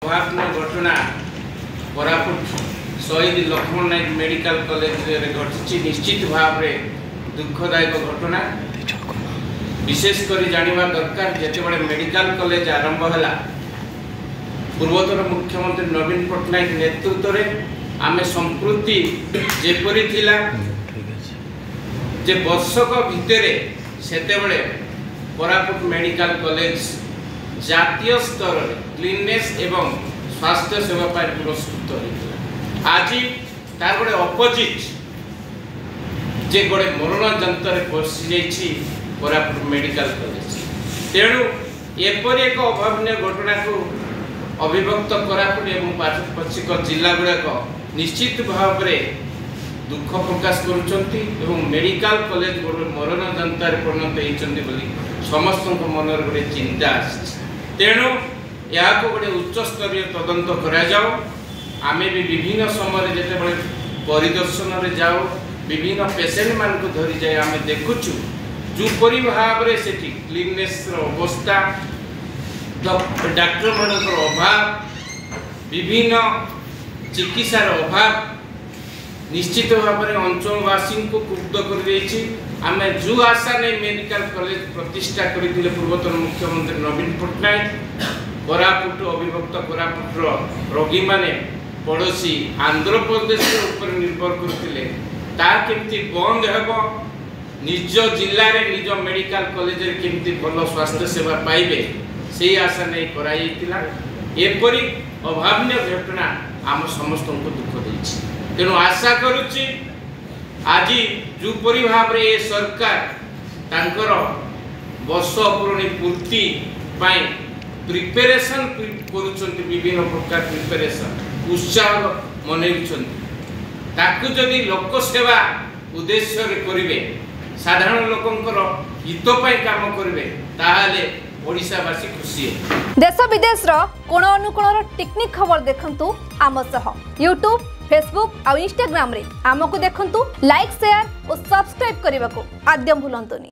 घटना कोरापुट शहीद लक्ष्मण नायक medical college घटी निश्चित भाव में दुखदायक घटना विशेषकर जानवा दरकार जिते मेडिकल कॉलेज आरंभ है पूर्वतन मुख्यमंत्री नवीन पट्टनायक नेतृत्व में आम संस्कृति जेपरी थिला जे वर्षक भितर सेतेबेले कोरापुट मेडिकल कॉलेज जातीय स्तर क्लीननेस एवं स्वास्थ्य सेवा पर पुरस्कृत होता आज तार गोटे अपोजिट जे गोटे मरण जंतर पशि कोरापुट मेडिकल कॉलेज तेणु एपरी एक अभावन घटना को अभिभक्त कोरापुट एवं पार्श्वपक्षिक जिला गुड़ाक निश्चित भाव में दुख प्रकाश करुँच मेडिकल कॉलेज गोटे मरण जनतार परिणत होती समस्त मनर गोटे चिंता तेणु या गोटे उच्च स्तरीय तदंत कराओ आम भी विभिन्न समय जिते परिदर्शन में जाओ विभिन्न पेसेंट मान को धरी जाए आम देखुचु जोपरी भाव में से क्लीननेस अवस्था डाक्टर मान अभाव विभिन्न चिकित्सार अभाव निश्चित भाव में अंचलवासी को क्षुब्ध कर जो आशा नहीं मेडिकल कॉलेज प्रतिष्ठा करते पूर्वतन मुख्यमंत्री नवीन पट्टनायक कोरापुट अभिभक्त कोरापुटर रोगी माने पड़ोसी आंध्र प्रदेश निर्भर करते केमती बंद हो निज जिले में निज मेडिकल कॉलेज केमती भल स्वास्थ्य सेवा पाइबे से आशा नहीं कराइला एपरी अभावन घटना आम समस्त को दुख देछि तेणु आशा करुच्ची आज जोपरी भाव में ये सरकार तांकर वर्ष पुराणी पूर्ति प्रिपेरेशन करुछंती विभिन्न प्रकार प्रिपेरेशन उत्साह मनई जदि लोक सेवा उद्देश्य करेंगे साधारण लोकंकर हित काम करेंगे ताहले ओडिशावासी खुशी है। देश विदेश कोण अनुकोण टेक्निक खबर देखंतु आम सह यूट्यूब फेसबुक और इंस्टाग्राम रे आमको देखंतु लाइक शेयर और सब्सक्राइब करने को आद्यम भूलंतुनी।